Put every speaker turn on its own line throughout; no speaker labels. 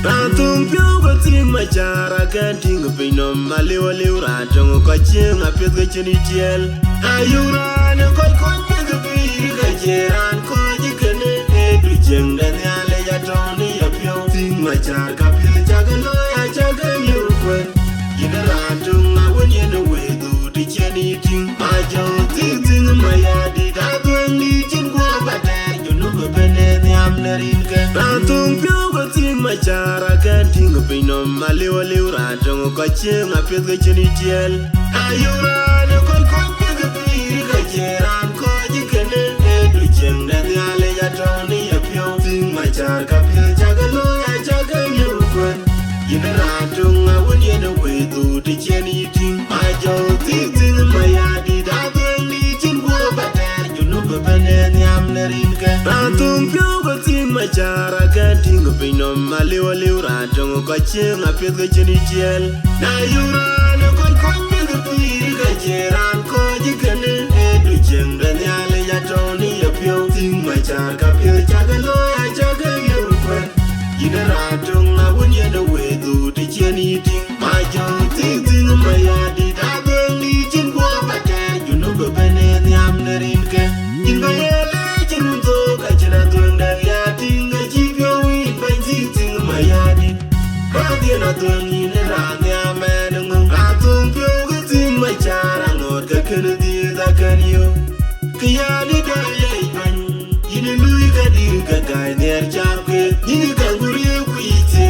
Ratung pio ko ting machara kan ting pino maliwa liura tong ko ching apet ko chini tiel ayura ne ko pet pi ka jeran ko jikene e du jeng dan ale ya toni ya pio ting machar ka pil jagalo ya jagan yu kwen ina ratung na wonye no we du di cheni ting ma jo ting ting mayadi da dwen ni chin ko bata you no go bene nyam narin ka ratung pio machara kan ting pino maliwa liura tong ko ching apet ko chini tiel ayura ne ko pet pi ka jeran ko jikene e du jeng dan ale ya toni ya pio ting machar ka pil jagalo ya jagan yu kwen ina ratung na wonye no we du di cheni ting ma jo ting ting mayadi da dwen ni chin ko bata you no go bene nyam narin ka ratung pio ko ting machara kan ting pino maliwa liura tong ko ching apet ko chini tiel na yura ne ko pet pi ka jeran ko jikene e du jeng dan ale ya toni ya pio ting machar ka pil jagalo ya jagan yu kwen ina ratung na wonye no we du di cheni ting ma jo ting ting mayadi da dwen ni chin ko bata you no go bene nyam narin ka in ba yele chin to ka china dwen dan ya ting ga chi pio wi ba ting ting mayadi ba dia na dwen ni ne ra nya me nung ratung pio ga ting machara ngot ka ken di da kan yo kya ni da ye ban yin lui ka di ka ga ner char ke yin ka guri ku ite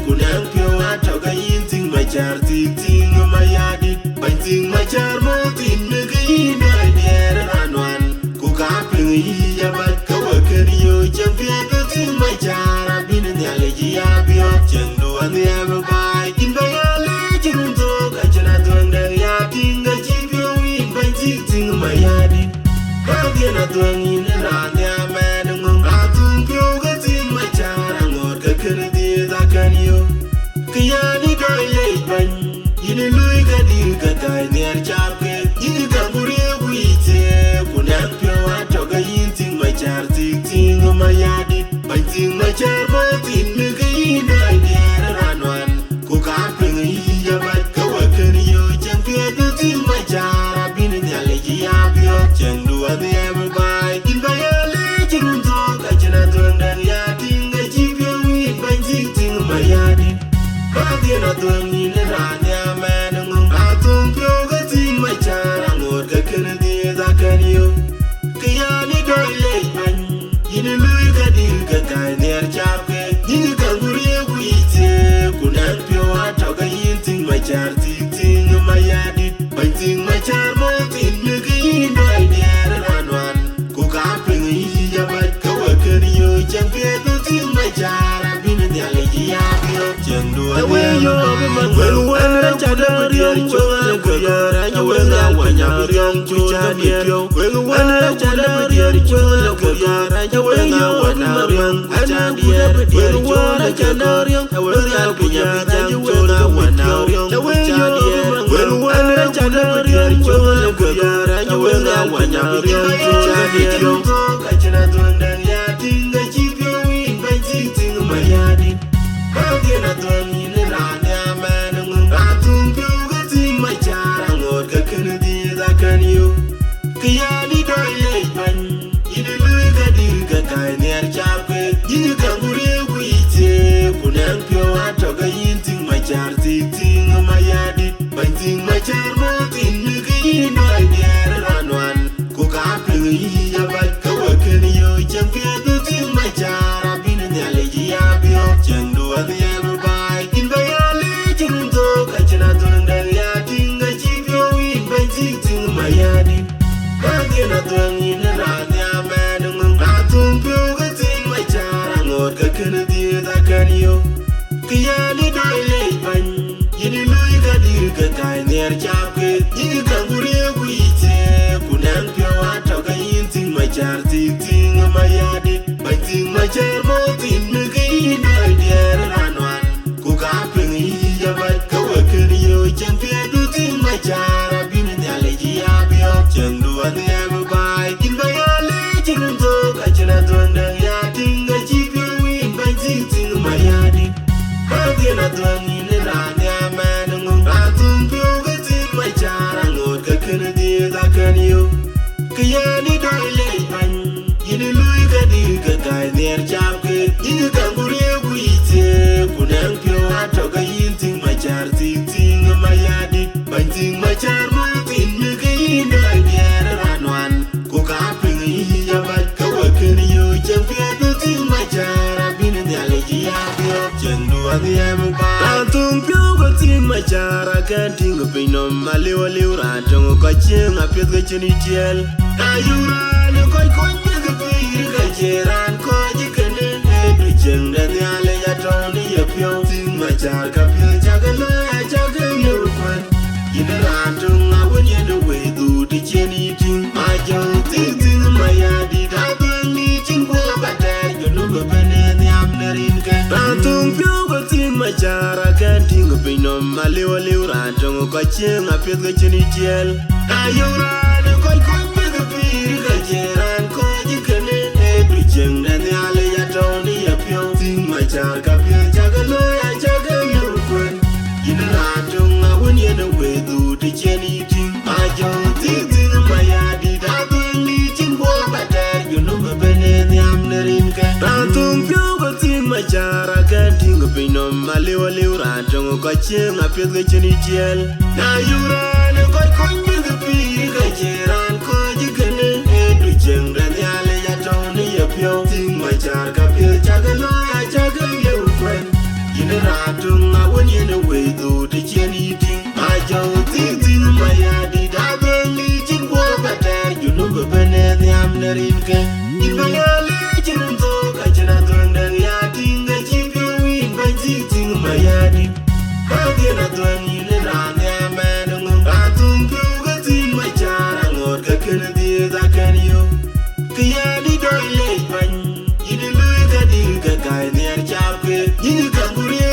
ku nang pio ato ga yin ting machar ting ting mayadi ba ting machar mo tin ne ga yin da der ranwan ku ka pin yi ya ba ka wa ken yo chem pia ka ting machara bin ne ale ji ya bio chen do an ya ba in ba ya le chin to ka chana dong da ya ting ga ji pio yin ba ting ting mayadi ba dia na dong yin ra nya me nung ratung pio ga ting machara ngot ka ken di da kan yo kya ni doi le ban yin lui ka dir ka kai ner char ke yin ka guri ku ite ku nang pio ato ga yin ting machar ting ting mayadi ba ting machar mo tin ne ga yin dai der ranwan ku ka pin yi ya ba ka wa ken yo chen pia du ting machara bin ne ale ji ya pio chen du an ya ba in ba ya le chin to ka chana dong dan ya ting ga ji pio wi ba ting ting mayadi ba dia na dong ni ne ra nya me nung ratung pio ga ting machara ngot ka ken di da kan yo kya ni doi le ban yin lui ka dir ka kai ner char ke yin ka guri ku ite ku nang pio ato ga yin ting machar ting ting mayadi ba ting machar mo tin ne ga yin doi der ranwan ku ka pin yi ya ba ka wa ken yo chem pia du ting machara bin ne ale ji ya bio chen du an we yo ba man wel wel ra cha da riang chu le ga ya ra nya wel ga wa nya riang chu cha dia wel wel ra cha da riang chu le ga ya ra nya wel ga wa nya riang cha dia wel wel ra cha da riang wel ga pu nya jang chu na wa na riang cha dia wel wel ra cha da riang chu le ga ya ra nya wel ga wa nya riang cha dia ka chana dong dan ya ting ga chi pio wi ba ting ting mayadi ba dia na dong ni ne ra nya me nung ratung pio ga ting machara ngot ka ken di da kan yo kya ni doi le ban yin lui ka dir ka kai ner char ke yin ka guri ku ite ku nang pio ato ga yin ting machar ting ting mayadi ba ting machar mo tin ne ga yin doi der ranwan ku ka pin yi ya ba ka wa ken yo chem pia du ting machara bin ne ale ji ya bio chen du an ya ba in ba ya le chin to ka chana dong dan ya ting ga ji pio yin ba ting ting mayadi ba dia na dong yin ra nya me nung ratung pio ga ting machara ngot ka ken di da kan yo kya ni doi le ban yin lui ka dir ka kai ner char ke yin ka guri ku ite ku nang pio ato ga yin ting machar ting ting mayadi ba ting machar mo tin ne ga yin doi der ranwan ku ka pin yi ya ba ka wa ken yo chen pia du ting machara bin ne ale ji ya bio chen du an ya ba in ba ya le chin to ka chana dong dan ya ting ga ji pio wi ba ting ting mayadi Bagin a dwang in the Rania man, Ratum Pugets in my char and Lord Kennedy, that can you. Kayani Doyle, in Louis Gadiga, guy near Chapke, in the Kanguria, Couldn't pure Atoga hinting my char, thinking my yadi, biting my char, Martin, making the idea run one. Cook up in the Yabat, Kawakan, you champion, my char, I've been in the allergy of the option, do the Amber. Tung Pure in my char, I can't think of being on my little Raton, catching up with the Chinitiel. Are you run a coin with the Pig, and call you can preaching that the Allayatoni appeal in my char, Capil Jagalo, I juggle you one. In the Raton, I went the way to the Chinity, my young thing, my yadi, I've been eating for but you know, the Amnerin can. Raton Pure in my char, I can't think of being on my little Raton, catching up with the Chinitiel. Are you run a coin with the Pig, and call you can preaching that the Allayatoni appeal in my char, Capil Jagalo, I juggle you one. In the Raton, I went the way to the Chinity, my young thing, my yadi, I've been eating for but you know, the Amnerin can. Raton Pure in my char, I can't think of being on my little Raton, catching up with the Chinitiel. Now you run a coin with the Pig, and call you can preaching that the Allayatoni appeal in my char, Capil Jagalo, I juggle you friend. In the Raton, I went in the way to the Chinity, my young thing, my yadi, I've been eating for but you know, the Amnerin can. In my legend, I cannot turn the yachting, the cheap you in by teaching my yadi. How can I turn in the Rania man? Ratum Pugets in my char, and Lord Kennedy, that can you. Kayani Doyle, in the Louis Gadiga, guy near Chapke, in the Kanguria,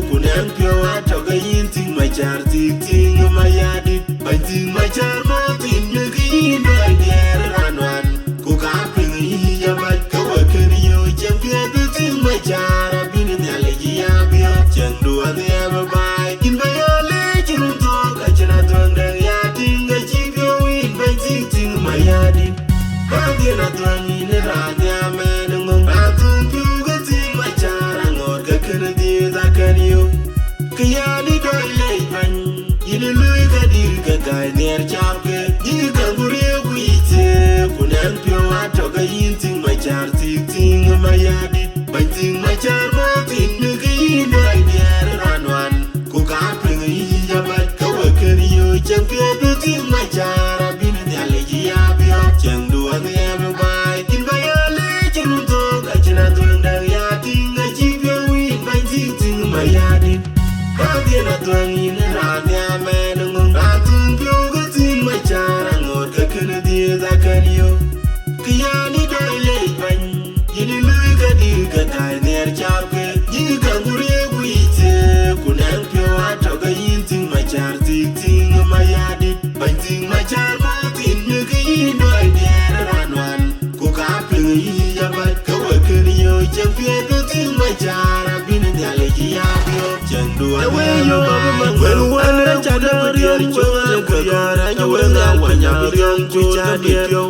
couldn't pure Atoga hinting my char, thinking my yadi, biting my char, Martin, making the idea run one. Cook up in the Yabat, Kawakan, you champion, my char, I've been in the allergy of the option, do the ever buy. In my legend, I cannot turn the yachting, the cheap you in by teaching my yadi. Bagin a dwang in the Rania man, Ratum Pugets in my char, and Lord Kennedy, that can you. Kayani Doyle, in the Louis Gadiga, guy near Chapke, in the Kanguria, couldn't pure Atoga hinting my char, thinking my yadi, biting my char, Martin, making the idea run one. Cook up in the Yabat, Kawakan, you champion, my char, I've been in the allergy of the option, do the ever buy. In my legend, I cannot turn the yachting, the cheap you in by teaching my yadi. Bagin a dwang in the Rania man, Ratum Pugets in my char, and Lord Kennedy, that can you. Kayani Doyle, in the Louis Gadiga, guy near Chapke, in the Kanguria, couldn't pure Atoga hinting my char, thinking my yadi, biting my char, Martin, making the idea run one. Cook up in the Yabat, Kawakan, you champion, my char, I've been in the allergy of the option, do the way you are. When one of the dear children, and you will not want your young child.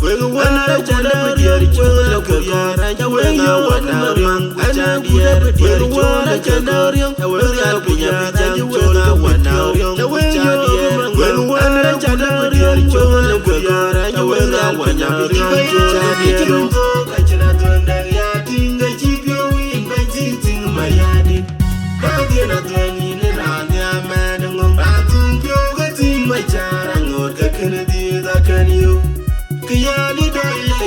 When one of the dear children, and you will not want your young child. When one of the young, I will not be your young one now. The way you are. When one of the dear children, and you will not want your young child. I cannot turn the yachting, the cheap you in by teaching my yadi. Bagin a dwang in the Rania man, Ratum Pugets in my char, and Lord Kennedy, that can you. Kayani Doyle,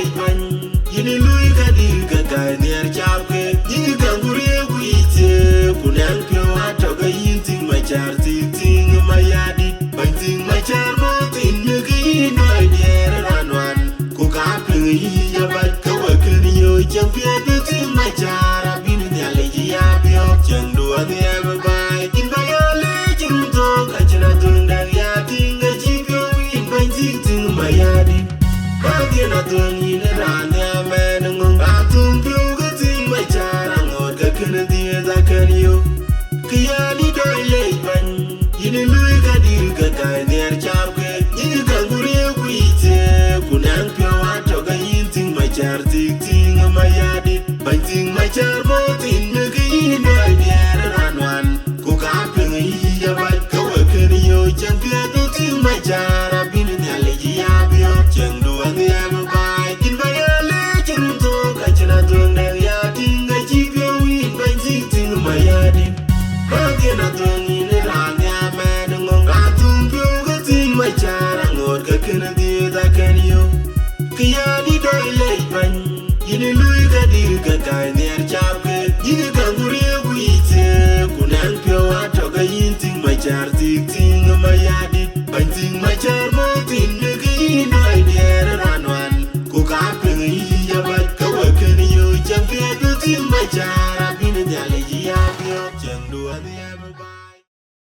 in the Louis Gadiga, guy near Chapke, in the Kanguria, couldn't pure Atoga hinting my char, thinking my yadi, biting my char, Martin, making the idea run one. Cook up in the Yabat, Kawakan, you champion, my char, I've been in the allergy of the option, do the ever buy. In my legend, I cannot turn the yachting, the cheap you in by teaching my yadi. Bagin a dwang in the Rania man, Ratum Pugets in my char, and Lord Kennedy, that can you. Kiyani doi lei ban Yini lui ka dir ka kai ner chap ke Yini ka guri kuite Kunang pia wato ka yinting machar tik ting mayadit Banting machar botin Negi yini doi biar ran Kuka ping iya bat Kawakan yo chang pia tu ting machar Abin nyale jiyabio Chang dua ngiyam bai Kin bayale chang to Kachana tuang nang yating Gachipio win banting ting mayadit Bagina tungi ni rani amed ngong atung pyo gating machara ngot ka kinadi da kanyo Kiyani doi lei ban Yini lui ka dir ka kai ner chap